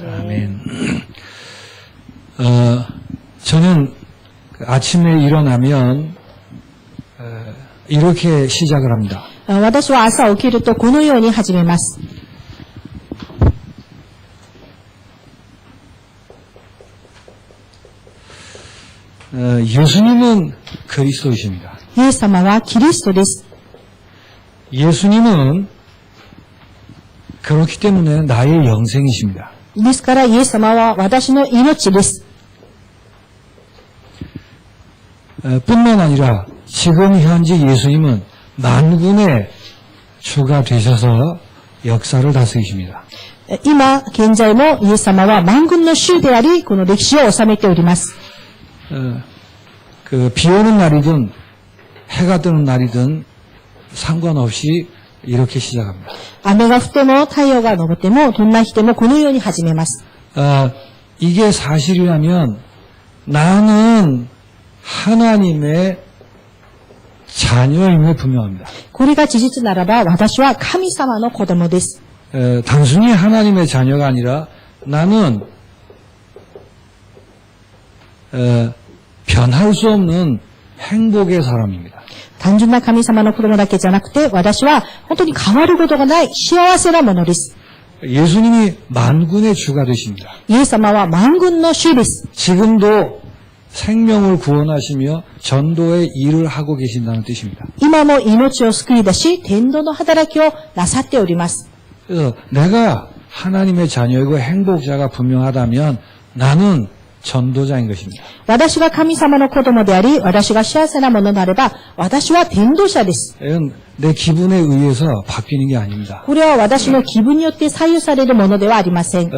아멘. 저는 아침에 일어나면 이렇게 시작을 합니다. 私は朝起きるとこのように始めます。 예수님은 그리스도이십니다. イエス様はキリストです。 예수님은 그렇기 때문에 나의 영생이십니다. ですからイエス様は私の命です。 뿐만 아니라 지금 현재 예수님은 만군의 주가 되셔서 역사를 다스리십니다. 今現在もイエス様は万軍の主であり、この歴史を治めております。 비 오는 날이든 해가 뜨는 날이든 상관없이 이렇게 시작합니다. 雨が降っても太陽が昇ってもどんな日でもこのように始めます。 이게 사실이라면 나는 하나님의 자녀임을 분명합니다. これが事実ならば私は神様の子供です。 단순히 하나님의 자녀가 아니라 나는 변할 수 없는 행복의 사람입니다. 単純な神様の子供だけじゃなくて、私は本当に変わることがない幸せなものです。 예수님이 만군의 주가 되십니다. イエス様は万軍の主です。 지금도 생명을 구원하시며 전도의 일을 하고 계신다는 뜻입니다. 今も命を救い出し、伝道の働きをなさっております。 그래서 내가 하나님의 자녀이고 행복자가 분명하다면 나는 전도자인 것입니다. 私が神様の子供であり、私が幸せなものであれば、私は伝道者です。 이건 내 기분에 의해서 바뀌는 게 아닙니다. これは私の気分によって左右されるものではありません。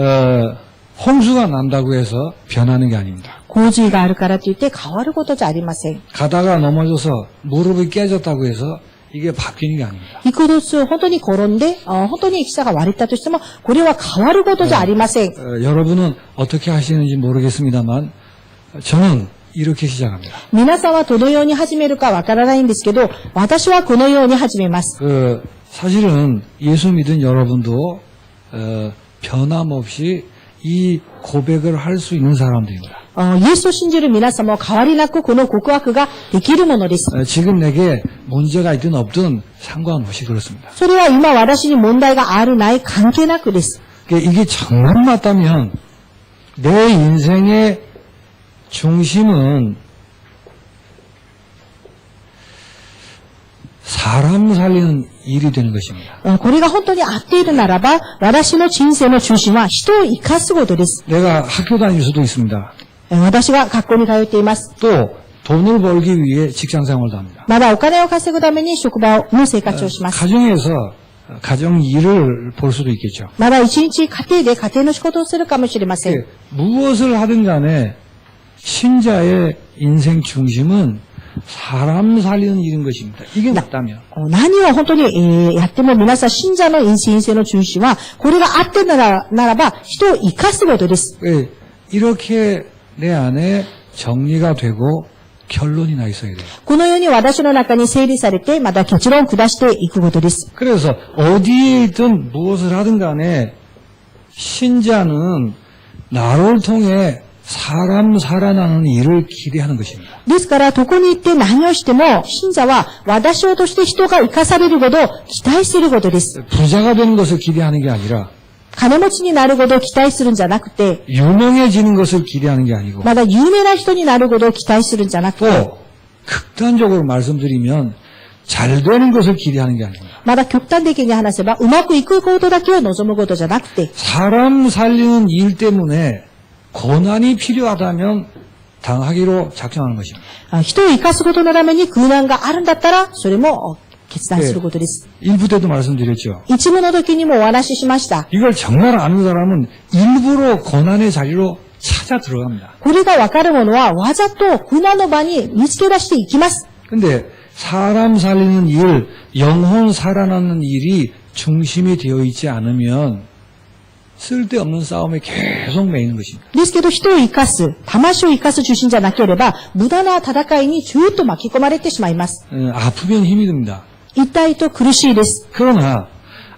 홍수가 난다고 해서 변하는 게 아닙니다. 洪水があるからといって変わることじゃありません。 가다가 넘어져서 무릎이 깨졌다고 해서 이게 바뀌는 게 아닙니다. 一度本当に転んで、本当に膝が割れたとしても、これは変わることじゃありません。 여러분은 어떻게 하시는지 모르겠습니다만 저는 이렇게 시작합니다. 皆さんはどのように始めるかわからないんですけど、私はこのように始めます。 사실은 예수 믿은 여러분도 변함없이 이 고백을 할 수 있는 사람들입니다. イエスを信じる皆様も変わりなくこの告白ができるものです。 지금 내게 문제가 있든 없든 상관없이 그렇습니다. それは今私に問題があるない関係なくです。 이게 정말 맞다면 내 인생의 중심은 사람 살리는 일이 되는 것입니다. これが本当に合っているならば、私の人生の中心は人を生かすことです。 내가 학교 다닐 수도 있습니다. 私が学校に通っています。 또 돈을 벌기 위해 직장 생활도 합니다. まだお金を稼ぐために職場の生活をします。 가정에서 가정 일을 볼 수도 있겠죠. まだ一日家庭で家庭の仕事をするかもしれません。 무엇을 하든 간에 신자의 인생 중심은 사람 살리는 일인 것입니다. 이게 맞다면. 何を本当に、やっても皆さん信者の人生の中心は、これがあってならば人を生かすことです。 이렇게 내 안에 정리가 되고 결론이 나 있어야 돼요. このように私の中に整理されて、また結論を下していくことです。 그래서 어디에 있든 무엇을 하든 간에 신자는 나를 통해 사람 살아나는 일을 기대하는 것입니다. ですから、どこに行って何をしても、信者は私を通して人が生かされることを期待することです。 부자가 되는 것을 기대하는 게 아니라 金持ちになることを期待するんじゃなくて、 유명해지는 것을 기대하는 게 아니고 まだ有名な人になることを期待するんじゃなくて、 또 극단적으로 말씀드리면 잘 되는 것을 기대하는 게 아닙니다. まだ極端的に話せば、うまくいくことだけを望むことじゃなくて、 사람 살리는 일 때문에 고난이 필요하다면 당하기로 작정하는 것입니다. 人を生かすことのために苦難があるんだったら、それも決断することです。 1부 때도 말씀드렸죠. 一部の時にもお話ししました。 이걸 정말 아는 사람은 일부러 고난의 자리로 찾아 들어갑니다. これがわかる者は、わざと苦難の場に見つけ出していきます。 근데 사람 살리는 일, 영혼 살아나는 일이 중심이 되어 있지 않으면 쓸데없는 싸움에 계속 매이는 것입니다. ですけど、人を生かす、魂を生かす中心じゃなければ、無駄な戦いにずっと巻き込まれてしまいます。 아프면 힘이 듭니다. 痛いと苦しいです。 그러나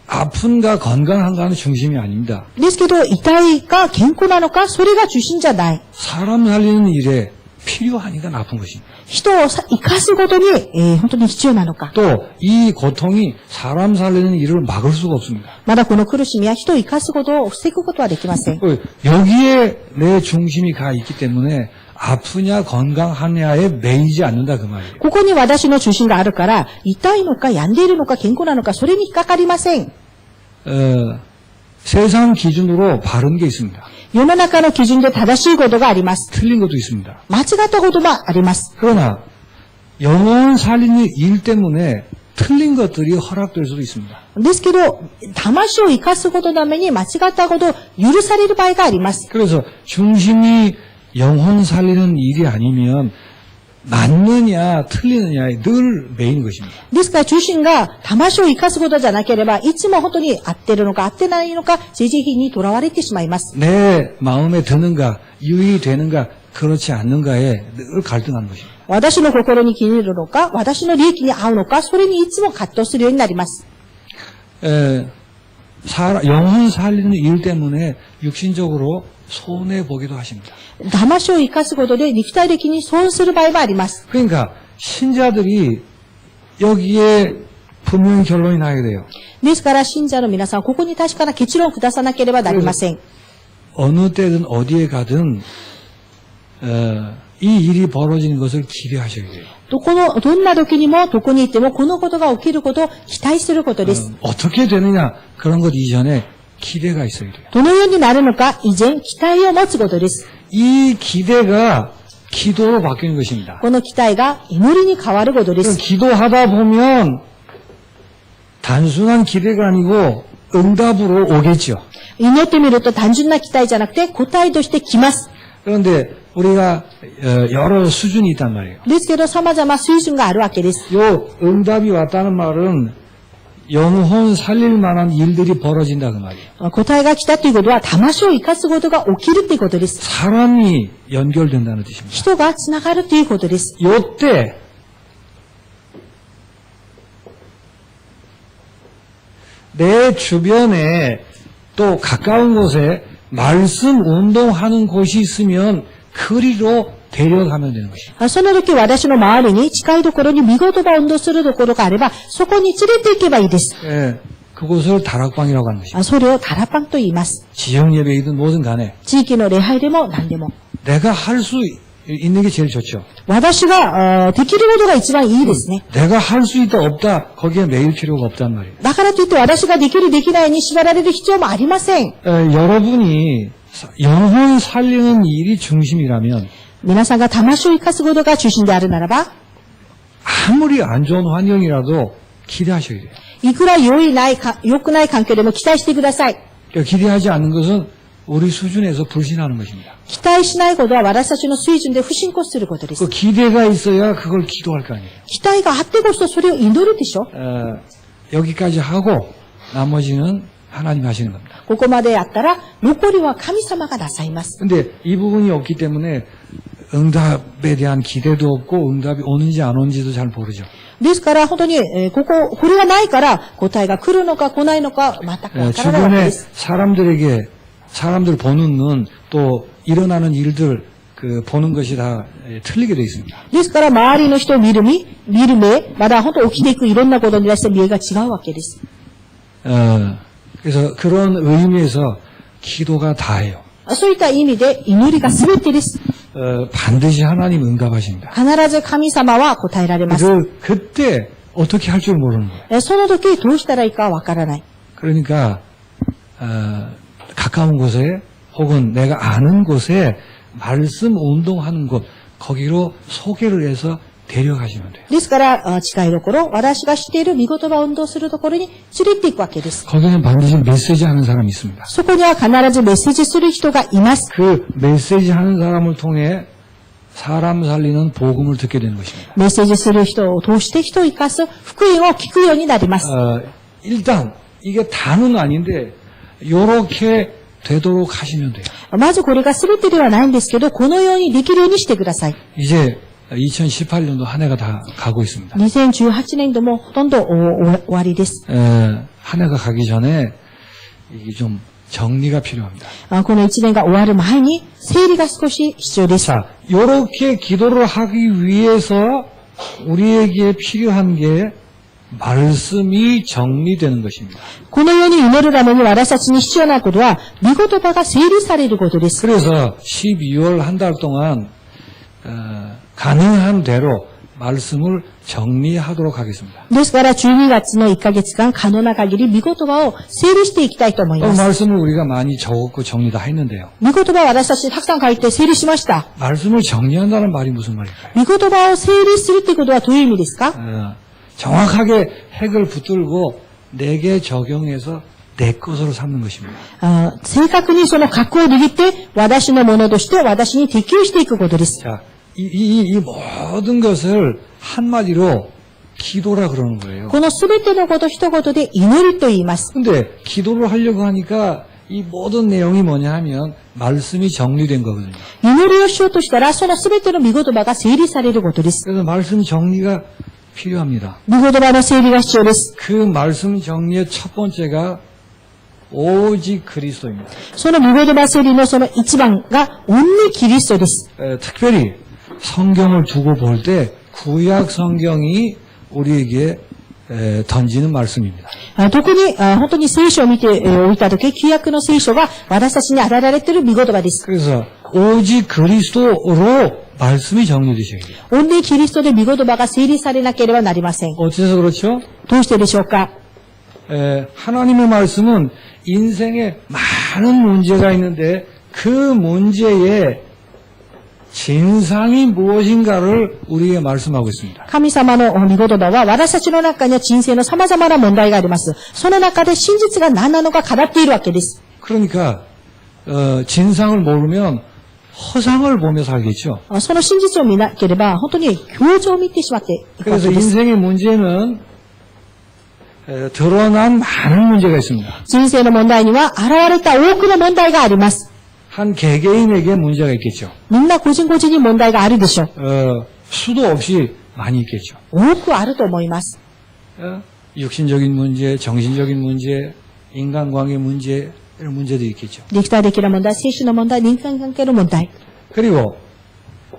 아픈가 건강한가는 중심이 아닙니다. ですけど、痛いか健康なのか、それが中心じゃない。 사람 살리는 일에 필요하니까 아픈 것입니다. 人を生かすことに、本当に必要なのか。 또 이 고통이 사람 살리는 일을 막을 수가 없습니다. まだこの苦しみは人を生かすことを防ぐことはできません。 여기에 내 중심이 가 있기 때문에 아프냐 건강하냐에 매이지 않는다 그 말이에요. ここに私の中心があるから、痛いのか病んでいるのか健康なのか、それに引っかかりません。 세상 기준으로 바른 게 있습니다. 世の中の基準で正しいことがあります。 틀린 것도 있습니다. 間違ったこともあります。 그러나 영혼 살리는 일 때문에 틀린 것들이 허락될 수도 있습니다. ですけど、魂を生かすことのために間違ったことを許される場合があります。 그래서 중심이 영혼 살리는 일이 아니면 맞느냐 틀리느냐에 늘 매이는 것입니다. ですから中心が魂を生かすことじゃなければ、いつも本当に合ってるのか合ってないのか、政治費にとらわれてしまいます。 내 마음에 드는가 유익이 되는가 그렇지 않는가에 늘 갈등하는 것입니다. 私の心に気に入るのか、私の利益に合うのか、それにいつも葛藤するようになります。 영혼 살리는 일 때문에 육신적으로 손해보기도 하십니다. 魂を生かすことで肉体的に損する場合もあります。 그러니까 신자들이 여기에 분명히 결론이 나야 돼요. ですから信者の皆さん、ここに確かな結論を下さなければなりません。 어느 때든 어디에 가든 이 일이 벌어지는 것을 기대하셔야 돼요. どんな時にも、どこに行っても、このことが起きることを期待することです。 어떻게 되느냐 그런 것 이전에 기대가 있어야 돼요. どのようになるのか、以前、期待を持つことです。 이 기대가 기도로 바뀌는 것입니다. この期待が祈りに変わることです。 기도하다 보면 단순한 기대가 아니고 응답으로 오겠죠. 祈ってみると単純な期待じゃなくて答えとして来ます。 그런데 우리가 여러 수준이 있단 말이에요. ですけど様々水準があるわけです。 요 응답이 왔다는 말은 영혼 살릴 만한 일들이 벌어진다 그 말이에요. 答えが来たということは魂を生かすことが起きるということです。 사람이 연결된다는 뜻입니다. 人がつながるということです。 요때 내 주변에 또 가까운 곳에 말씀 운동하는 곳이 있으면 그리로 데려가면 되는 것입니다. その時私の周りに近いところに見言葉を運動するところがあればそこに連れて行けばいいです。 예, 그곳을 다락방이라고 하는 것입니다. それをタラパンと言います。 지역 예배이든 뭐든 간에 地域の礼拝でも何でも。 내가 할 수 있는 게 제일 좋죠. 私ができることが一番いいですね。 내가 할 수 있다 없다 거기에 매일 필요가 없단 말이에요. だからといって私ができるできないに縛られる必要もありません。 여러분이 영혼 살리는 일이 중심이라면 皆さんが魂を生かすことが中心であるならば、 아무리 안 좋은 환경이라도 기대하셔야 돼요. いくら良くない環境でも期待してください。 그러니까 기대하지 않는 것은 우리 수준에서 불신하는 것입니다. 期待しないことは私たちの水準で不信仰することです。 그 기대가 있어야 그걸 기도할 거 아니에요. 期待があってこそそれを祈るでしょ。 여기까지 하고 나머지는 하나님 하시는 겁니다. ここまでやったら残りは神様がなさいます。 근데 이 부분이 없기 때문에 응답에 대한 기대도 없고 응답이 오는지 안 오는지도 잘 모르죠. ですから本当に、これがないから答えが来るのか来ないのか全くわからないわけ 주변에 です。 사람들 보는 눈 또 일어나는 일들 보는 것이 다 틀리게 되어 있습니다. ですから周りの人を見る目、まだ本当起きていくいろんなことに対して見えが違うわけです。 그래서 그런 의미에서 기도가 다예요. そういった意味で祈りが全てです。 반드시 하나님 응답하십니다. 必ず神様は答えられます。 그때 어떻게 할 줄 모르는 거예요. その時どうしたらいいかわからない。 그러니까 가까운 곳에 혹은 내가 아는 곳에 말씀 운동하는 곳 거기로 소개를 해서 데려가시면 돼요. ですから近いところ、私が知っている御言葉を運動するところに連れて行くわけです。 거기는 반드시 메시지 하는 사람이 있습니다. そこには必ずメッセージする人がいます。 그 메시지 하는 사람을 통해 사람 살리는 복음을 듣게 되는 것입니다. メッセージする人を通して人を生かす福音を聞くようになります。 일단 이게 다는 아닌데 요렇게 되도록 하시면 돼요. まずこれが全てではないんですけど、このようにできるようにしてください。 이제 2018년도 한 해가 다 가고 있습니다. 2018年度もほとんど終わりです。한 해가 가기 전에 이게 좀 정리가 필요합니다. この1年が終わる前に整理が少し必要です。 자, 이렇게 기도를 하기 위해서 우리에게 필요한 게 말씀이 정리되는 것입니다. このように祈るために私たちに必要なことは、御言葉が整理されることです。 그래서 12월 한 달 동안 가능한 대로 말씀을 정리하도록 하겠습니다. ですから12月の1ヶ月間、可能な限り御言葉を整理していきたいと思います。 말씀을 우리가 많이 적었고 정리 다 했는데요. 御言葉は私たちたくさん書いて整理しました。 말씀을 정리한다는 말이 무슨 말일까요? 御言葉を整理するということはどういう意味ですか？ 정확하게 핵을 붙들고 내게 적용해서 내 것으로 삼는 것입니다. 正確にその核を握って私のものとして私に適用していくことです。 자, 이 모든 것을 한마디로 기도라 그러는 거예요. このすべてのこと一言で祈りと言います。 근데 기도를 하려고 하니까 이 모든 내용이 뭐냐 하면 말씀이 정리된 거거든요. 祈りをしようとしたらそのすべての御言葉が整理されることです。 그래서 말씀 정리가 필요합니다. 御言葉の整理が必要です。 그 말씀 정리의 첫 번째가 오직 그리스도입니다. その御言葉整理のその一番がオンリーキリストです。 특별히 성경을 두고 볼 때 구약 성경이 우리에게 던지는 말씀입니다. 特に本当に聖書を見ておいたとき、旧約の聖書が私たちに与えられている御言葉です。 그래서 오직 그리스도로 말씀이 정리되셔야 돼요. オンリーキリストで御言葉が整理されなければなりません。 어째서 그렇죠? どうしてでしょうか？ 하나님의 말씀은 인생에 많은 문제가 있는데 그 문제의 진상이 무엇인가를 우리에게 말씀하고 있습니다. 神様の御言葉は私たちの中には人生の様々な問題があります。その中で真実が何なのか語っているわけです。 그러니까 진상을 모르면 허상을 보며 살겠죠. その真実を見なければ本当に表情を見てしまっていくわ 그래서 けです。 인생의 문제는 드러난 많은 문제가 있습니다. 人生の問題には現れた多くの問題があります。 한 개개인에게 문제가 있겠죠. みんな個人個人に問題があるでしょう。 수도 없이 많이 있겠죠. 多くあると思います。 육신적인 문제, 정신적인 문제, 인간관계 문제 이런 문제들이 있겠죠. 肉体的な問題、精神の問題、人間関係の問題。 그리고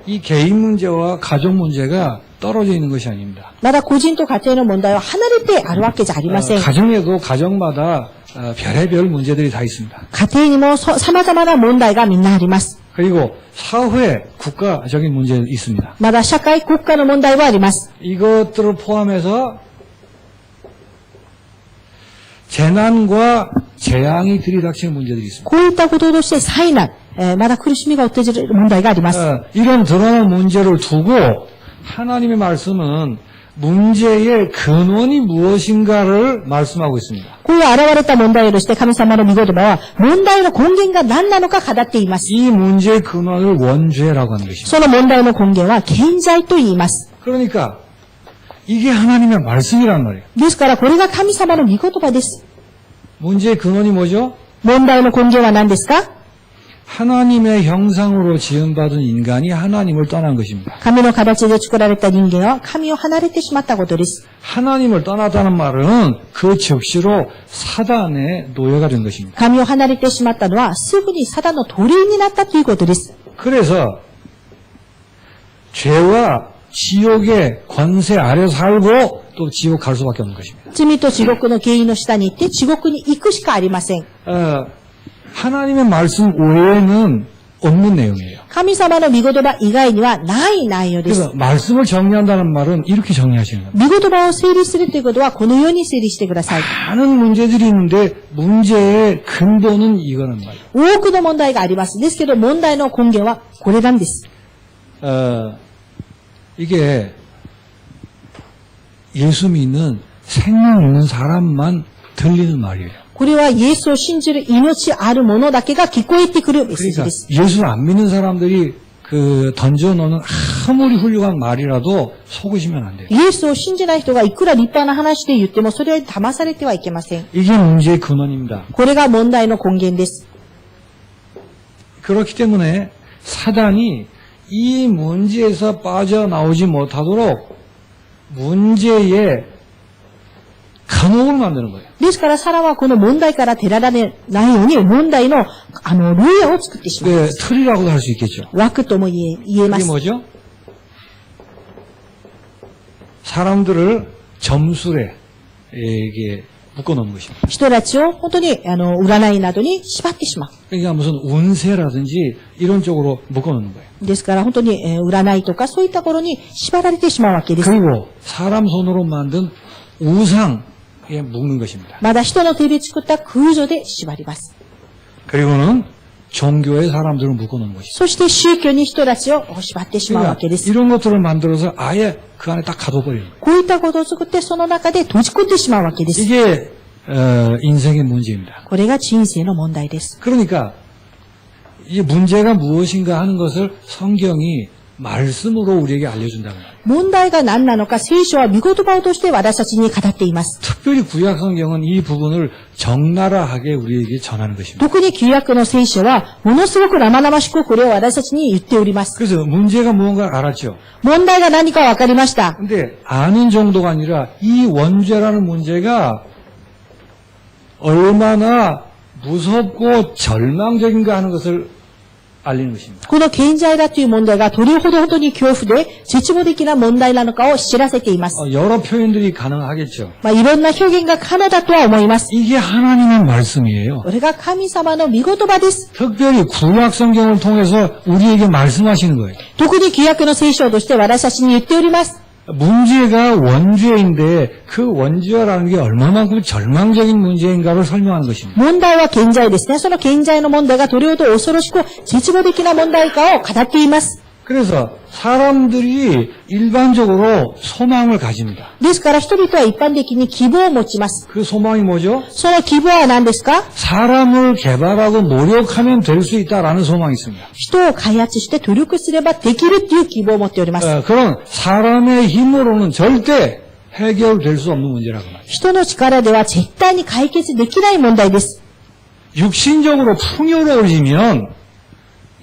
이 개인 문제와 가족 문제가 떨어져 있는 것이 아닙니다. まだ個人と家庭の問題は離れてあるわけじゃありません。 가정에도 가정마다 별의별 문제들이 다 있습니다. 家庭にも様々な問題がみんなあります。 그리고 사회, 국가적인 문제도 있습니다. まだ社会、国家の問題はあります。 이것들을 포함해서 재난과 재앙이 들이닥치는 문제들이 있습니다. こういったこととして災難、まだ苦しみが訪れる問題があります。 이런 드러난 문제를 두고 하나님의 말씀은 문제의 근원이 무엇인가를 말씀하고 있습니다. こういう現れた問題として神様の御言葉は問題の根源が何なのか語っています。 이 문제의 근원을 원죄라고 하는 것입니다. その問題の根源は健在と言います。 그러니까 이게 하나님의 말씀이란 말이에요. ですからこれが神様の御言葉です。 문제의 근원이 뭐죠? 問題の根源は何ですか？ 하나님의 형상으로 지음받은 인간이 하나님을 떠난 것입니다. 神の形で作られた人間は神を離れてしまったことです。 하나님을 떠났다는 말은 그 즉시로 사단의 노예가 된 것입니다. 神を離れてしまったのはすぐにサタンの奴隷になったということです。 그래서 죄와 지옥의 권세 아래 살고 또 지옥 갈 수밖에 없는 것입니다. 罪と地獄の原因の下に行って地獄に行くしかありません。 하나님의 말씀 외에는 없는 내용이에요. 神様の御言葉以外にはない内容です。 그래서 말씀을 정리한다는 말은 이렇게 정리하시는 겁니다. 御言葉を整理するということはこのように整理してください。 많은 문제들이 있는데 문제의 근본은 이거는 말이에요. 多くの問題があります。ですけど問題の根源はこれなんです。 이게 예수 믿는 생명 있는 사람만 들리는 말이에요. これはイエスを信じる命ある者だけが聞こえてくるメッセージ 그러니까 です。 예수를 안 믿는 사람들이 던져놓는 아무리 훌륭한 말이라도 속으시면 안 돼요. イエスを信じない人がいくら立派な話で言ってもそれに騙されてはいけません。 이게 문제의 근원입니다. これが問題の根源です。 그렇기 때문에 사단이 이 문제에서 빠져나오지 못하도록 문제의 감옥을 만드는 거예요. ですから、サラはこの問題から出られないように、問題の、牢屋を作ってしまう。 네, 틀이라고도 할 수 있겠죠. 枠とも言えま 그게 す。 뭐죠? 사람들을 점술에 이게 묶어놓은 것입니다. 人たちを本当に、占いなどに縛ってしまう。 그러니까 무슨 운세라든지 이런 쪽으로 묶어놓는 거예요. ですから、本当に、占いとかそういった頃に縛られてしまうわけです。 그리고 사람 손으로 만든 우상에 묶는 것입니다. まだ人の手で作った空女で縛ります。 그리고는 종교의 사람들을 묶어놓는 것이죠. そして宗教に人たちを縛ってしまうわ 그러니까 けです。 이런 것들을 만들어서 아예 그 안에 딱 가둬버리는 거예요. こういったことを作ってその中で閉じ込んでしまうわけです。 이게 인생의 문제입니다. これが人生の問題です。 그러니까 이 문제가 무엇인가 하는 것을 성경이 말씀으로 우리에게 알려준다는 거예요. 問題が何なのか聖書は御言葉を通して私たちに語っています。 특별히 구약 성경은 이 부분을 적나라하게 우리에게 전하는 것입니다. 特に旧約の聖書はものすごく生々しくこれを私たちに言っております。 그래서 문제가 무언가 알았죠. 問題が何か分かりました。 근데 아는 정도가 아니라 이 원죄라는 문제가 얼마나 무섭고 절망적인가 하는 것을 알리는 것입니다. この健在だという問題がどれほど本当に恐怖で絶望的な問題なのかを知らせています。 여러 표현들이 가능하겠죠. いろんな表現が可能だとは思います。 이게 하나님의 말씀이에요. これが神様の御言葉です。 특별히 구약 성경을 통해서 우리에게 말씀하시는 거예요. 特に旧約の聖書として私たちに言っております。 문제가 원죄인데 그 원죄라는 게 얼마만큼 절망적인 문제인가를 설명하는 것입니다. 問題は健在ですね。その健在の問題がどれほど恐ろしく絶望的な問題かを語っています。 그래서 사람들이 일반적으로 소망을 가집니다. ですから人々は一般的に希望を持ちます。 그 소망이 뭐죠? その希望は何ですか？ 사람을 개발하고 노력하면 될 수 있다라는 소망이 있습니다. 人を開発して努力すればできるっていう希望を持っております。 그런 사람의 힘으로는 절대 해결될 수 없는 문제라고 말이에요. 人の力では絶対に解決できない問題です。 육신적으로 풍요로워지면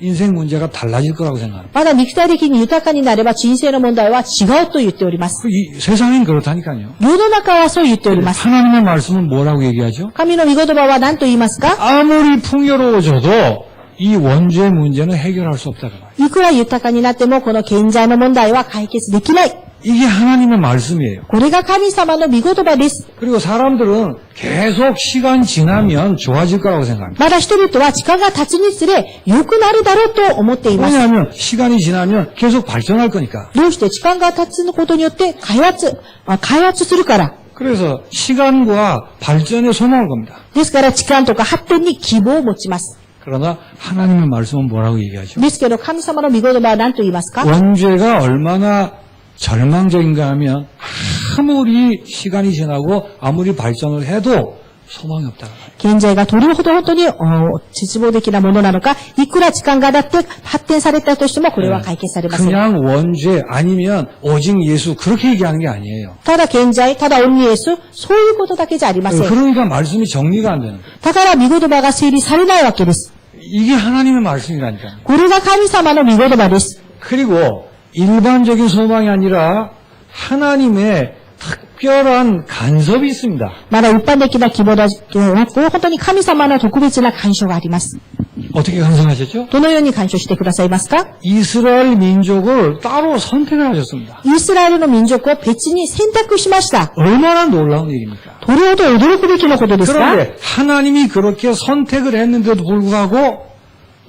인생 문제가 달라질 거라고 생각합니다. まだ肉体的に豊かになれば人生の問題は違うと言っております。 이 세상엔 그렇다니까요. 世の中はそう言っております。 하나님의 말씀은 뭐라고 얘기하죠? 神の御言葉は何と言いますか？ 아무리 풍요로워져도 이 원죄 문제는 해결할 수 없다고 말이에요. いくら豊かになってもこの健在の問題は解決できない。 이게 하나님의 말씀이에요. これが神様の御言葉です。 그리고 사람들은 계속 시간 지나면 좋아질 거라고 생각합니다. まだ人々は時間が経つにつれ良くなるだろうと思っています。 왜냐하면 시간이 지나면 계속 발전할 거니까. どうして時間が経つことによって開発するから。 그래서 시간과 발전에 소망을 겁니다. ですから時間とか発展に希望を持ちます。 그러나 하나님의 말씀은 뭐라고 얘기하죠? ですけど神様の御言葉は何と言いますか？ 원죄가 얼마나 절망적인가 하면 아무리 시간이 지나고 아무리 발전을 해도 소망이 없다는 거예요. 現在がどれほど本当に絶望的なものなのか、いくら時間が経って発展されたとしてもこれは解決されません。 그냥 원죄 아니면 오직 예수 그렇게 얘기하는 게 아니에요. ただ現在、ただオンニエス、そういうことだけじゃありません。 그러니까 말씀이 정리가 안 되는 거예요. だから御言葉が整理されないわけです。 이게 하나님의 말씀이라니까요. これが神様の御言葉です。 그리고 일반적인 소망이 아니라 하나님의 특별한 간섭이 있습니다. まだ一般的な希望ではなく、本当に神様の特別な干渉があります。 어떻게 간섭하셨죠? どのように干渉してくださいますか？ 이스라엘 민족을 따로 선택을 하셨습니다. イスラエルの民族を別に選択しました。 얼마나 놀라운 얘기입니까? どれほど驚くべきなことですか？ 그런데 하나님이 그렇게 선택을 했는데도 불구하고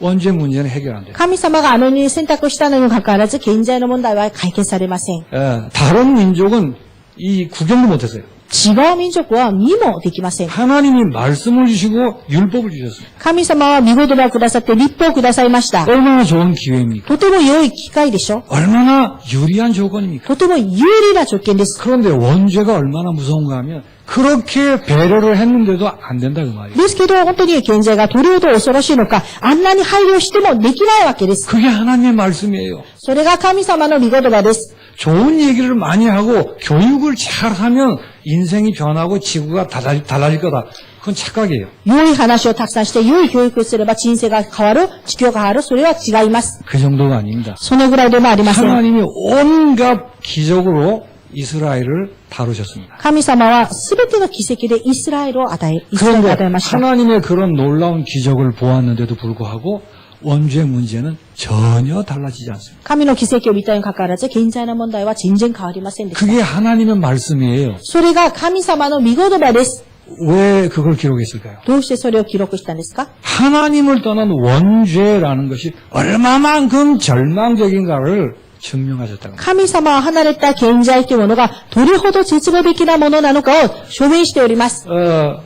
원죄 문제는 해결 안 돼요. 神様があのように選択したのにもかかわらず、現在の問題は解決されません。 다른 민족은 이 구경도 못했어요. 違う民族は見もできません。 하나님이 말씀을 주시고 율법을 주셨어요. 神様は御言葉をくださって立法をくださいました。 얼마나 좋은 기회입니까? とても良い機会でしょ。 얼마나 유리한 조건입니까? とても有利な条件です。 그런데 원죄가 얼마나 무서운가 하면 그렇게 배려를 했는데도 안 된다 그 말이에요. ですけど、本当に現在がどれほど恐ろしいのか、あんなに配慮してもできないわけです。 그게 하나님의 말씀이에요. それが神様の御言葉です。 좋은 얘기를 많이 하고 교육을 잘하면 인생이 변하고 지구가 달라질 거다. 그건 착각이에요. 良い話をたくさんして、良い教育をすれば人生が変わる、地球が変わる、それは違います。 그 정도가 아닙니다. そのぐらいでもありません。 하나님이 온갖 기적으로 이스라엘을 다루셨습니다. 神様はすべての奇跡でイスラエルを与え그런데 ました。 하나님의 그런 놀라운 기적을 보았는데도 불구하고 원죄 문제는 전혀 달라지지 않습니다. 神の奇跡を見たにかかわらず、現在の問題は全然変わりませんでした。 그게 하나님의 말씀이에요. それが神様の御言葉です。 왜 그걸 기록했을까요? どうしてそれを記録したんですか？ 하나님을 떠난 원죄라는 것이 얼마만큼 절망적인가를 증명하셨다는 거예요. 神様を離れた現在というものがどれほど絶望的なものなのかを証明しております。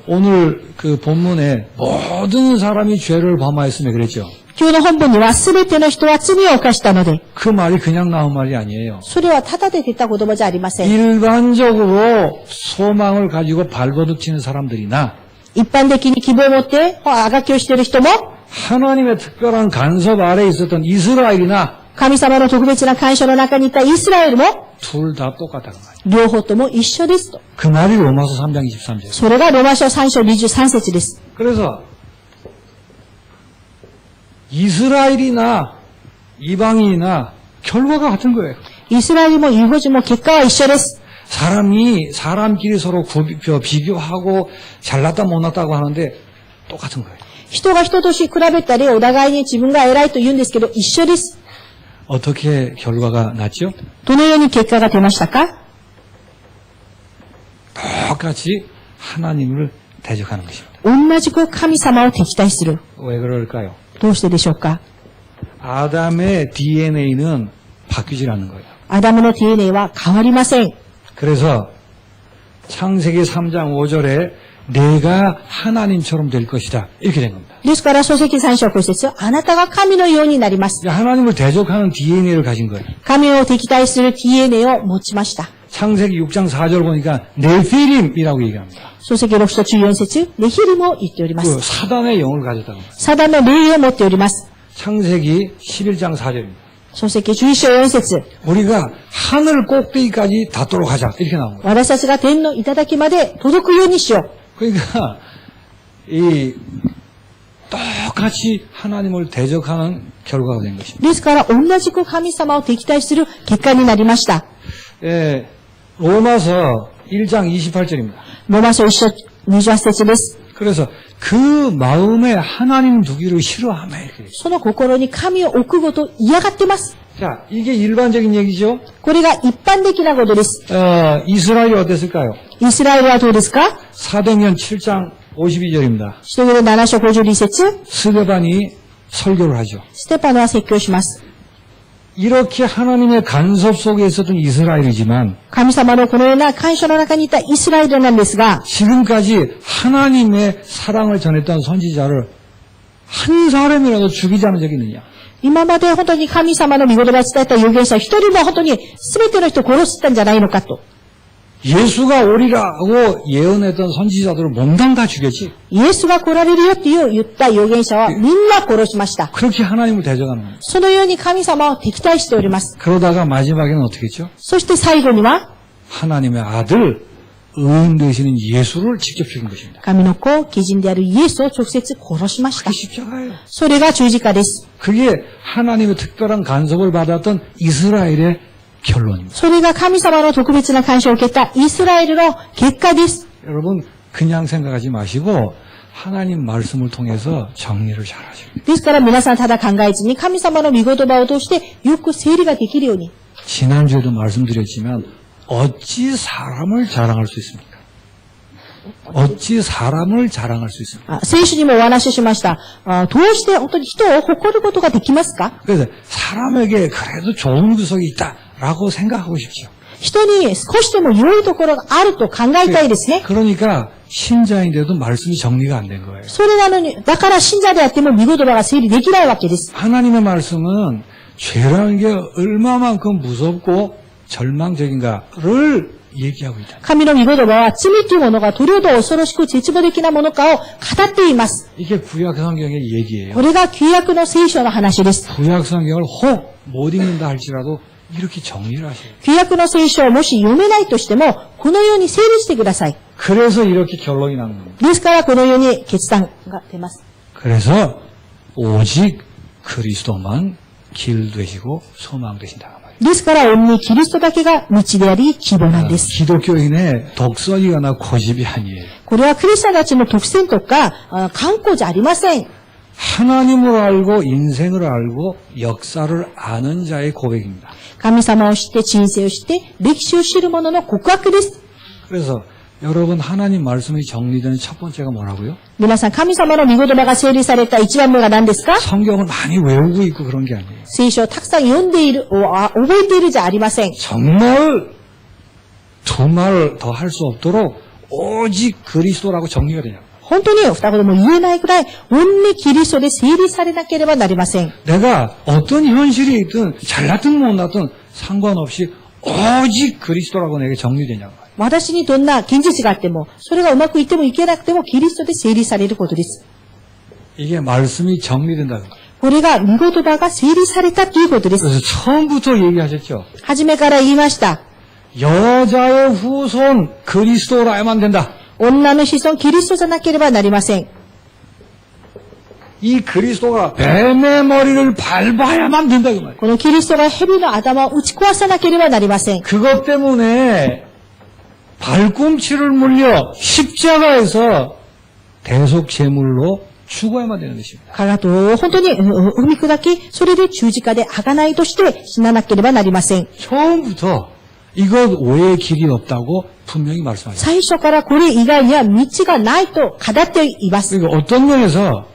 오늘 그 본문에 모든 사람이 죄를 범하였으며 그랬죠. 今日の本文には全ての人は罪を犯したので、 그 말이 그냥 나온 말이 아니에요. それはただで出た言葉じゃありません。 일반적으로 소망을 가지고 발버둥치는 사람들이나 一般的に希望を持ってあがきをしている人も、 하나님의 특별한 간섭 아래에 있었던 이스라엘이나 神様の特別な干渉の中にいたイスラエルも、 둘 다 똑같다는 말이에요. 両方とも一緒ですと。 그 말이 로마서 3장 23절. それがローマ書3章23節です。 그래서 이스라엘이나 이방인이나 결과가 같은 거예요. イスラエルもユダヤ人も結果は一緒です。 사람끼리 서로 비교하고 잘났다 못났다고 하는데 똑같은 거예요. 人が人とし比べたり、お互いに自分が偉いと言うんですけど、一緒です。 어떻게 결과가 났죠? どのように結果が出ましたか？ 똑같이 하나님을 대적하는 것입니다. 同じく神様を敵対する。 왜 그럴까요? どうしてでしょうか？ 아담의 DNA는 바뀌질 않는 거예요. アダムの DNA は変わりません。 그래서 창세기 3장 5절에 내가 하나님처럼 될 것이다. 이렇게 된 겁니다. ですから、書籍3章5節、あなたが神のようになります。 하나님을 대적하는 DNA를 가진 거예요. 神を敵対する DNA を持ちました。 창세기 6장 4절 보니까 네피림이라고 얘기합니다. 書籍6章14節、ネヒリムを言っておりま 그 す。 사단의 영을 가졌다는 거예요. サダンの霊を持っております。 창세기 11장 4절입니다. 書籍11章4節、 우리가 하늘 꼭대기까지 닿도록 하자. 이렇게 나온 거예요. 私たちが天の頂まで届くようにしよう。 그러니까 똑같이 하나님을 대적하는 결과가 된 것입니다. ですから、同じく神様を敵対する結果になりました。 로마서 1장 28절입니다. ローマ書1章28節です。 그래서 그 마음에 하나님 두기를 싫어하며 이렇게 돼요. その心に神を置くことを嫌がってます。 자, 이게 일반적인 얘기죠. これが一般的なことです。 이스라엘이 어땠을까요? イスラエルはどうですか？ 사도행전 7장 52절입니다. 使徒行伝7章52節、 스데반이 설교를 하죠. ステパノは説教します。 이렇게 하나님의 간섭 속에 있었던 이스라엘이지만 神様のこのような干渉の中にいたイスラエルなんですが、 지금까지 하나님의 사랑을 전했던 선지자를 한 사람이라도 죽이지 않은 적이 있느냐? 今まで本当に神様の御言葉を伝えた預言者一人も本当に全ての人を殺したんじゃないのかと。 예수가 오리라고 예언했던 선지자들을 몽땅 다 죽였지. イエスが来られるよって言った預言者はみんな殺しました。 그렇게 하나님을 대적하는 거예요. そのように神様を敵対しております。 그러다가 마지막에는 어떻게 했죠? そして最後には、 하나님의 아들, 의인 되시는 예수를 직접 죽인 것입니다. 神の子、貴人であるイエスを直接殺しました 그게 。 십자가예요. それが十字架です。 그게 하나님의 특별한 간섭을 받았던 이스라엘의 결론입니다. それが神様の特別な干渉を受けたイスラエルの結果です。 여러분 그냥 생각하지 마시고 하나님 말씀을 통해서 정리를 잘 하셔야 돼요. ですから皆さんただ考えずに神様の御言葉を通してよく整理ができるように。 지난주에도 말씀드렸지만 어찌 사람을 자랑할 수 있습니까? 어찌 사람을 자랑할 수 있습니까? 先週にもお話ししました。どうして本当に人を誇ることができますか？ 그래서 사람에게 그래도 좋은 구석이 있다라고 생각하고 싶죠. 人に少しでも良いところがあると考えたいですね。 그러니까 신자인데도 말씀이 정리가 안 된 거예요. それなのに、だから信者であっても御言葉が整理できないわけです。 하나님의 말씀은 죄라는 게 얼마만큼 무섭고 절망적인가를 얘기하고 있다. 神の御言葉は罪というものがどれほど恐ろしく絶望的なものかを語っています。 이게 구약 성경의 얘기예요. これが旧約の聖書の話です。 구약 성경을 혹 못 읽는다 할지라도 이렇게 정리를 하셔요. 旧約の聖書をもし読めないとしても、このように整理してください。 그래서 이렇게 결론이 나는 겁니다. ですからこのように決断が出ます。 그래서 오직 그리스도만 길 되시고 소망 되신다는 말이에요. ですから、only キリストだけが道であり、希望なんです。 기독교인의 독설이거나 고집이 아니에요. これはクリスチャンたちの特選とか、観光じゃありません。 하나님을 알고 인생을 알고 역사를 아는 자의 고백입니다. 神様を知って、人生を知って、歴史を知る者の告白です。 그래서 여러분 하나님 말씀이 정리되는 첫 번째가 뭐라고요? 皆さん、神様の御言葉が整理された一番目が何ですか？ 성경을 많이 외우고 있고 그런 게 아니에요. 聖書をたくさん読んでいる、覚えているじゃありません。 정말 두 말 더 할 수 없도록 오직 그리스도라고 정리가 되냐고. 本当に二言も言えないくらい、only キリストで整理されなければなりません。 내가 어떤 현실이 있든 잘났든 못났든 상관없이 오직 그리스도라고 내게 정리되냐고. 私にどんな現実があっても、それがうまくいってもいけなくても、キリストで整理されることです。 이게 말씀이 정리된다고. これが御言葉が整理されたということです。 그래서 처음부터 얘기하셨죠. 初めから言いました。 여자의 후손 그리스도라야만 된다. 女の子孫キリストじゃなければなりません。 이 그리스도가 뱀의 머리를 밟아야만 된다 그 말이에요. このキリストが蛇の頭を打ち壊さなければなりません。 그것 때문에 발꿈치를 물려 십자가에서 대속 제물로 죽어야만 되는 것입니다. かかとを本当に踏み砕き、それで十字架で贖いとして死ななければなりません。 처음부터 이것 외에 길이 없다고 분명히 말씀하셨습니다. 最初からこれ以外には道がないと語っています。 그러니까 어떤 면에서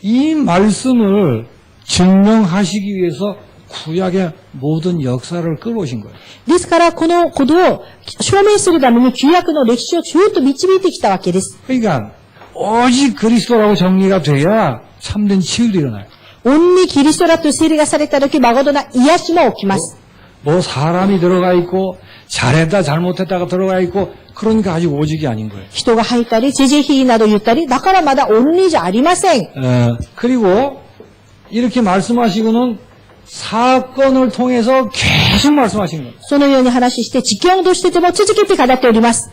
이 말씀을 증명하시기 위해서 구약의 모든 역사를 끌어오신 거예요. ですから、このことを証明するために旧約の歴史をずっと導いてきたわけです。 그러니까 오직 그리스도라고 정리가 돼야 참된 치유도 일어나요. only キリストだと整理がされたとき、誠な癒しも起きます。 뭐 사람이 들어가 있고 잘했다 잘못했다가 들어가 있고 그러니까 아직 오직이 아닌 거예요. 人が入ったり、ジェジェヒーなど言ったり、だからまだonlyじゃありません。 그리고 이렇게 말씀하시고는 사건을 통해서 계속 말씀하시는 거예요. そのように話して、実験をとしてても続けて語っております。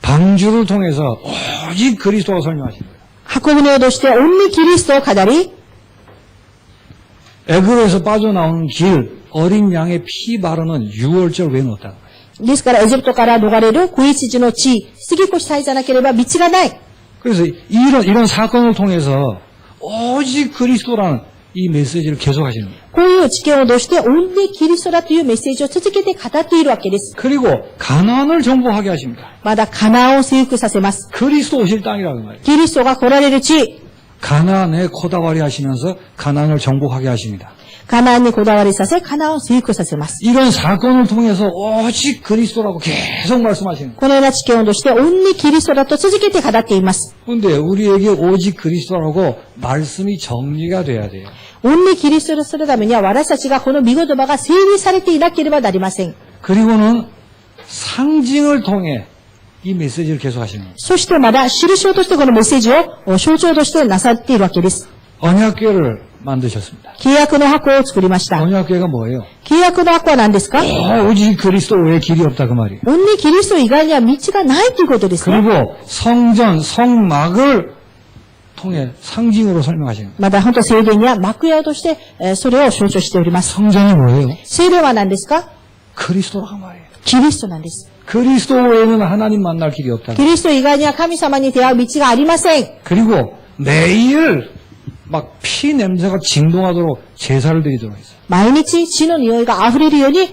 방주를 통해서 오직 그리스도가 설명하시는 거예요. 箱舟をとしてonly キリストを語り、 애굽에서 빠져나오는 길, 어린 양의 피 바르는 유월절 외에 없다. ですから、エジプトから逃れる子羊の血、杉越さえじゃなければ道がない。 그래서 이런 사건을 통해서 오직 그리스도라는 이 메시지를 계속 하시는 거예요. こういう知見を通して、only キリストだというメッセージを続けて語っているわけです。 그리고 가나안을 정복하게 하십니다. まだカナンを征服させます。 그리스도 오실 땅이라고 말이에요. キリストが来られる地、 가나안에 코다발이 하시면서 가나안을 정복하게 하십니다. カナンにこだわりさせ、カナンを征服させます。 이런 사건을 통해서 오직 그리스도라고 계속 말씀하시는 거예요. このような知見を通して、only キリストだと続けて語っています。 그런데 우리에게 오직 그리스도라고 말씀이 정리가 돼야 돼요. only キリストとするためには、私たちがこの御言葉が整理されていなければなりません。 그리고는 상징을 통해 이 메시지를 계속 하시는 거예요. そしてまだ、印としてこのメッセージを象徴としてなさっているわけです。 언약궤를 만드셨습니다. 契約の箱を作りました。 언약궤가 뭐예요? 契約の箱は何ですか？ 오직 그리스도 외에 길이 없다 그 말이에요. only キリスト以外には道がないということですね。 그리고 성전, 성막을 통해 상징으로 설명하시는 거예요. まだ本当聖殿や幕屋として、それを象徴しております。 성전이 뭐예요? 聖殿は何ですか？ 그리스도라고 말이에요. キリストなんです。 그리스도 외에는 하나님 만날 길이 없다. キリスト以外には神様に出会う道がありません。 그리고 매일 막 피 냄새가 진동하도록 제사를 드리도록 했어요. 毎日血の匂いが溢れるように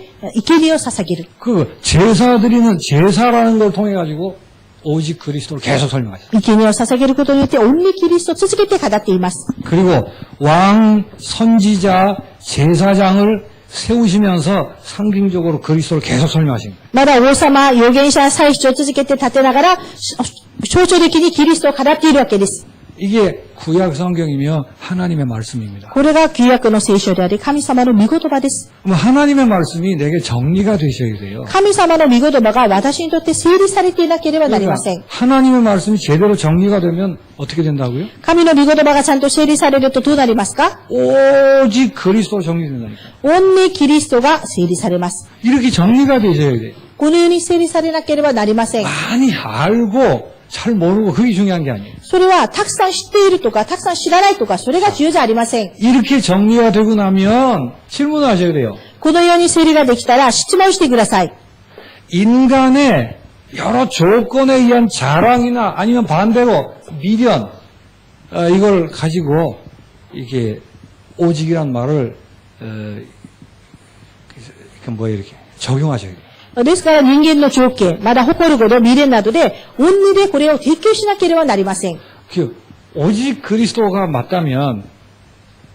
生贄を捧げる。 그 제사 드리는 제사라는 걸 통해 가지고 오직 그리스도를 계속 설명하셨어요. 生贄を捧げることによって、only キリストを続けて語っています。 그리고 왕, 선지자, 제사장을 세우시면서 상징적으로 그리스도를 계속 설명하신 거예요. まだ王様、預言者、祭司を続けて立てながら、象徴的にキリストを語っているわけです。 이게 구약 성경이며 하나님의 말씀입니다. これが旧約の聖書であり、神様の御言葉です。 그럼 하나님의 말씀이 내게 정리가 되셔야 돼요. 神様の御言葉が私にとって整理されていなければなりません。 하나님의 말씀이 제대로 정리가 되면 어떻게 된다고요? 神の御言葉がちゃんと整理されるとどうなりますか？ 오직 그리스도가 정리된다니까. only キリストが整理されます。 이렇게 정리가 되셔야 돼요. このように整理されなければなりません。 많이 알고 잘 모르고 그게 중요한 게 아니에요. それはたくさん知っているとか、たくさん知らないとか、それが重要じゃありません。 이렇게 정리가 되고 나면 질문을 하셔야 돼요. このように整理ができたら質問してください。 인간의 여러 조건에 의한 자랑이나 아니면 반대로 미련, 이걸 가지고 이게 오직이란 말을 이렇게 적용하셔야 돼요. ですから人間の条件、まだ誇ること、未練などで、恩義でこれを提供しなければなりません。 오직 그리스도가 맞다면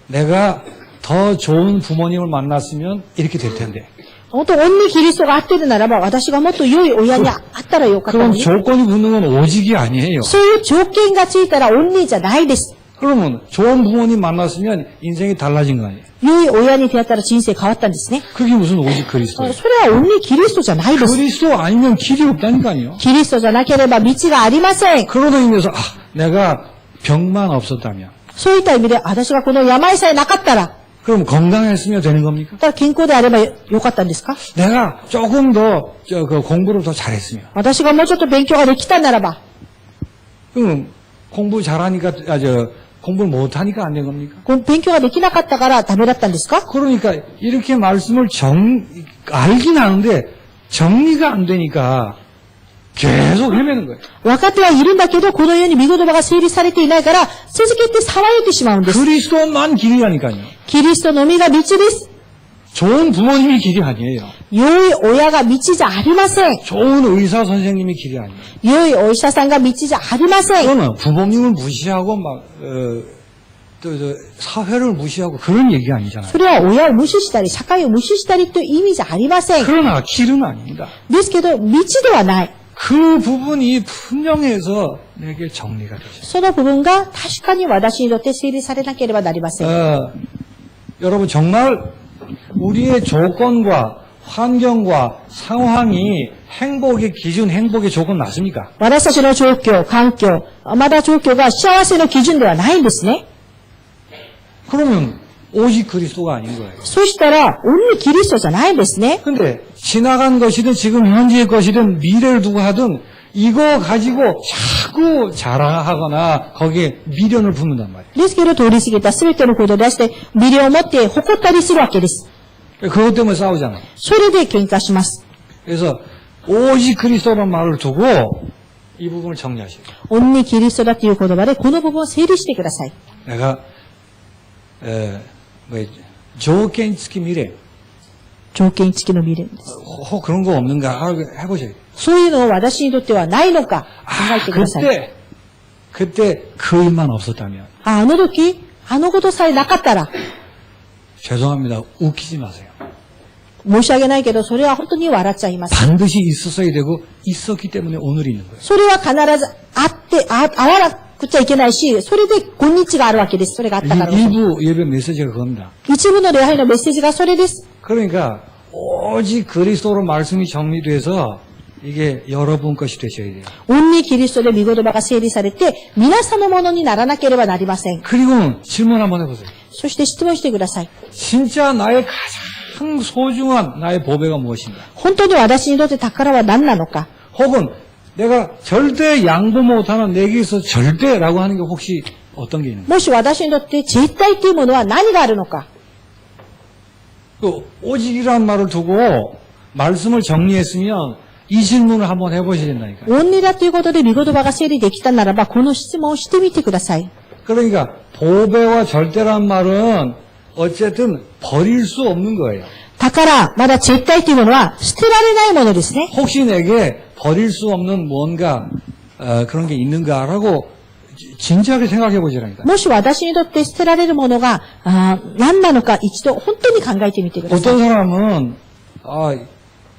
내가 더 좋은 부모님을 만났으면 이렇게 될 텐데. 本当、恩義キリストが合ってるならば、私がもっと良い親にあったらよかったの 그럼 に。 조건이 붙는 건 오직이 아니에요. そういう条件がついたら恩義じゃないです。 그러면 좋은 부모님 만났으면 인생이 달라진 거 아니에요. 良い親に出会ったら人生変わったんですね。 그게 무슨 오직 그리스도예요. それは恩義キリストじゃないです。 그리스도 아니면 길이 없다니까요. キリストじゃなければ道がありません。 그러다 의미에서 내가 병만 없었다면 そういった意味で、私がこの病さえなかったら、 그럼 건강했으면 되는 겁니까? だから健康であればよかったんですか？ 내가 조금 더 공부를 더 잘했으면 私がもうちょっと勉強ができたならば、 그럼 공부 잘하니까 공부를 못하니까 안 된 겁니까? 勉強ができなかったからダメだったんですか？ 그러니까 이렇게 말씀을 알긴 아는데 정리가 안 되니까 계속 헤매는 거예요. 分かってはいるんだけど、このように見言葉が整理されていないから、続けてさまよってしまうんです。 그리스도만 길이라니까요. キリストのみが道です。 좋은 부모님이 길이 아니에요. 良い親が道じゃありません。 좋은 의사 선생님이 길이 아니에요. 良いお医者さんが道じゃありません。 그거는 부모님을 무시하고 또 사회를 무시하고 그런 얘기가 아니잖아요. それは親を無視したり、社会を無視したりという意味じゃありません。 그러나 길은 아닙니다. ですけど、道ではない。 그 부분이 분명해서 내게 정리가 되죠. その部分が確かに私にとって整理されなければなりません。 여러분 정말 우리의 조건과 환경과 상황이 행복의 기준, 행복의 조건 맞습니까? 私たちの状況、環境、まだ状況が幸せの基準ではないんですね。 그러면 오직 그리스도가 아닌 거예요. そしたら、恩にキリストじゃないんですね。 근데 지나간 것이든 지금 현재의 것이든 미래를 두고 하든 이거 가지고 자꾸 자랑하거나 거기에 미련을 붓는단 말이에요. ですけど、通り過ぎた全てのことを出して、魅了を持って誇ったりするわけです。 그것 때문에 싸우잖아요. それで喧嘩します。 그래서 오직 그리스도라는 말을 두고 이 부분을 정리하시죠. 恩にキリストだという言葉で、この部分を整理してください。 내가条件付き 미래 条件付きの未練です。 그런 거 없는가 해보세요. そういうのを私にとってはないのか考えてください。 그때 그 일만 없었다면 あの時、あのことさえなかったら、 죄송합니다. 웃기지 마세요. 申し訳ないけど、それは本当に笑っちゃいます。 반드시 있었어야 되고 있었기 때문에 오늘이 있는 거예요. それは必ずあって、会わなくちゃいけないし、それで今日があるわけです。それがあったからこそ。 일부 예배 메시지가 그겁니다. 一部の礼拝のメッセージがそれです。 그러니까 오직 그리스도로 말씀이 정리돼서 이게 여러분 것이 되셔야 돼요. 恩にキリストで御言葉が整理されて、皆さんのものにならなければなりません。 그리고 질문 한번 해보세요. そして質問してください。 진짜 나의 가장 소중한 나의 보배가 무엇인가? 本当に私にとって宝は何なのか。 혹은 내가 절대 양보 못하는 내게서 절대라고 하는 게 혹시 어떤 게 있는가? もし私にとって絶対というものは何があるのか。 그 오직이라는 말을 두고 말씀을 정리했으면 이 질문을 한번 해보셔야 된다니까요. 恩にだということで御言葉が整理できたならば、この質問をしてみてください。 그러니까 보배와 절대란 말은 어쨌든 버릴 수 없는 거예요. 宝、まだ絶対というものは捨てられないものですね。 혹시 내게 버릴 수 없는 뭔가 그런 게 있는가라고 진지하게 생각해 보시라니까. もし私にとって捨てられるものが何なのか一度本当に考えてみてください。 어떤 사람은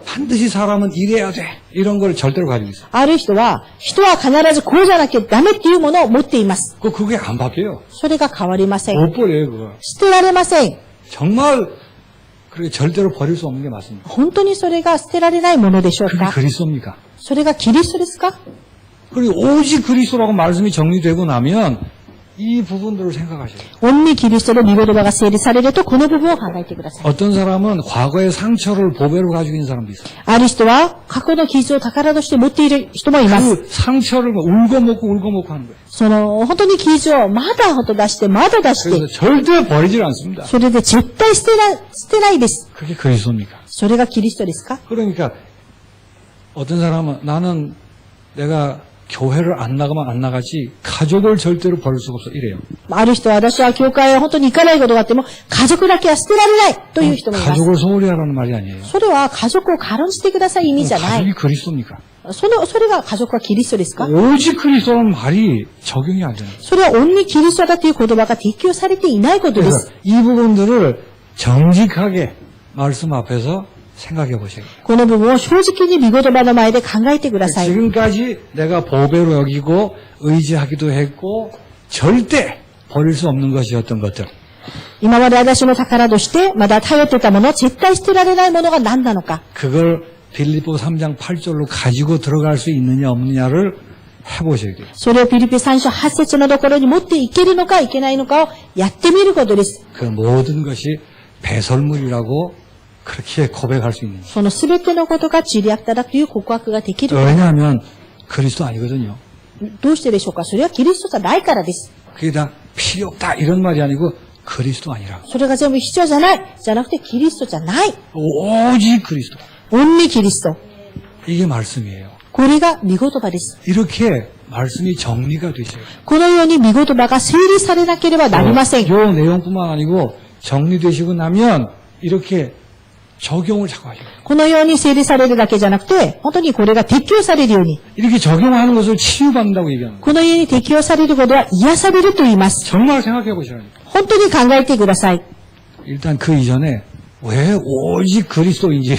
반드시 사람은 이래야 돼 이런 걸 절대로 가지고 있어요. ある人は必ずこうじゃなきゃダメっていうものを持っています。 그게 안 바뀌어요. それが変わりません。 못 버려요 그거. 捨てられません。 정말 그렇게 절대로 버릴 수 없는 게 맞습니다. 本当にそれが捨てられないものでしょう 그게 か？ 그리스도입니까? それがキリストですか？ 그리고 오직 그리스도라고 말씀이 정리되고 나면 이 부분들을 생각하셔야 돼요. オンリーキリストの御言葉が整理されると、この部分を考えてください。 어떤 사람은 과거의 상처를 보배로 가지고 있는 사람도 있어요. ある人は、過去の傷を宝として持っている人もいます。 그 상처를 울고 먹고 하는 거예요. その、本当に傷をまだほんと出して、まだ出し 그래서 て、 절대 버리질 않습니다. それで絶対捨てないです。 그게 그리스도입니까? それがキリストですか？ 그러니까 어떤 사람은 나는 내가 교회를 안 나가면 안 나가지 가족을 절대로 버릴 수가 없어 이래요. ある人は私は教会へ本当に行かないことがあっても、家族だけは捨てられないという人もいます。 가족을 소홀히 하라는 말이 아니에요. それは家族を軽んじてください意味じゃない。 가족이 그리스도입니까? それが家族はキリストですか？ 오직 그리스도라는 말이 적용이 안 되는 거예요. それはオンリーキリストだという言葉が適用されていないことで 그래서 す。 이 부분들을 정직하게 말씀 앞에서 생각해 보세요. この部分を正直に御言葉の前で考えてください。 지금까지 내가 보배로 여기고 의지하기도 했고 절대 버릴 수 없는 것이었던 것들. 今まで私の宝としてまだ頼ってたもの、絶対捨てられないものが何なのか。 그걸 빌립보 3장 8절로 가지고 들어갈 수 있느냐 없느냐를 해보셔야 돼요. それをピリピ3章8節のところに持っていけるのかいけないのかをやってみることです。 그 모든 것이 배설물이라고 그렇게 고백할 수 있는지. その全てのことが塵悪だという告白ができる。 왜냐하면 그리스도 아니거든요. どうしてでしょうか？それはキリストじゃないからです。 그게 다 필요 없다 이런 말이 아니고 그리스도 아니라 それが全部必要じゃない。じゃなくてキリストじゃない。 오직 그리스도. オンリーキリスト。 이게 말씀이에요. これが御言葉です。 이렇게 말씀이 정리가 되셔야 돼요. このように御言葉が整理されなければなりません。 요 내용뿐만 아니고 정리되시고 나면 이렇게 적용을 자꾸 하셔야 돼요. このように整理されるだけじゃなくて、本当にこれが適用されるように。 이렇게 적용하는 것을 치유받는다고 얘기하는 거예요. このように適用されることは癒されると言います。 정말 생각해 보셔야 돼요. 本当に考えてください。 일단 그 이전에 왜 오직 그리스도인지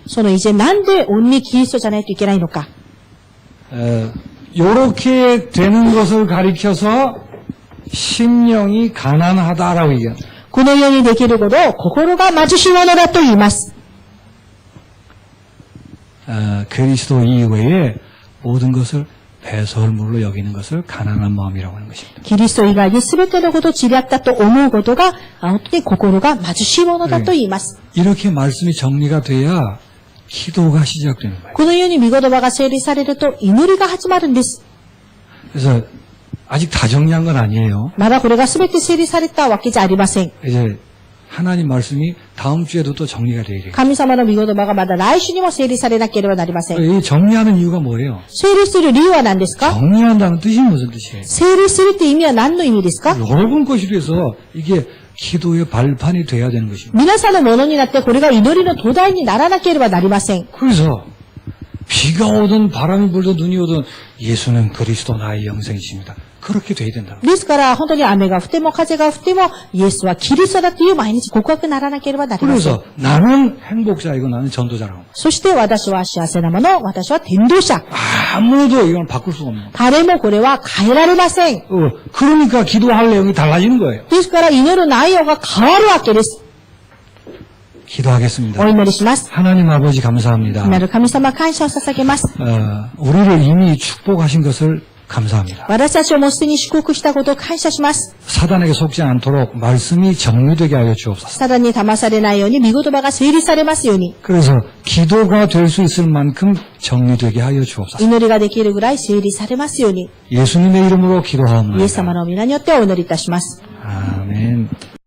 その以前なんでオンリーキリストじゃないといけないのか。 요렇게 되는 것을 가리켜서 심령이 가난하다라고 얘기합니다. このようにできることを心が貧しいものだと言います。 그리스도 이외에 모든 것을 배설물로 여기는 것을 가난한 마음이라고 하는 것입니다. キリスト以外に全てのことを塵悪だと思うことが、本当に心が貧しいものだと言います。 이렇게 말씀이 정리가 돼야 기도가 시작되는 거예요. このように御言葉が整理されると祈りが始まるんです。 그래서 아직 다 정리한 건 아니에요. まだこれが全て整理されたわけじゃありません。 이제 하나님 말씀이 다음 주에도 또 정리가 돼야 돼요. 神様の御言葉がまだ来週にも整理されなければなりません。 이 정리하는 이유가 뭐예요? 整理する理由は何ですか？ 정리한다는 뜻이 무슨 뜻이에요? 整理するって意味は何の意味ですか？ 여러분 것이 돼서 이게 기도의 발판이 돼야 되는 것입니다. 皆さんのものになってこれが祈りの土台にならなければなりません。 그래서 비가 오든 바람이 불든 눈이 오든 예수는 그리스도 나의 영생이십니다. 그렇게 돼야 된다. ですから本当に雨が降っても風が降ってもイエスはキリストだという毎日告白にならなければなりません。 그래서 나는 행복자이고 나는 전도자라고. そして私は幸せなもの、私は天道者。 아무도 이건 바꿀 수가 없는 거예요. 誰もこれは変えられません。 그러니까 기도할 내용이 달라지는 거예요. ですから祈る内容が変わるわけです。 기도하겠습니다. お祈りします。 하나님 아버지 감사합니다. なる神様感謝を捧げます。 우리를 이미 축복하신 것을 감사합니다. 私たちをもうすでに祝福したことを感謝します。 사단에게 속지 않도록 말씀이 정리되게 하여 주옵소서. さらに騙されないように、御言葉が整理されますように、 그래서 기도가 될 수 있을 만큼 정리되게 하여 주옵소서. 祈りができるぐらい整理されますように、 예수님의 이름으로 イエス 기도하옵나이다. 様の皆によってお祈りいたします。 아멘.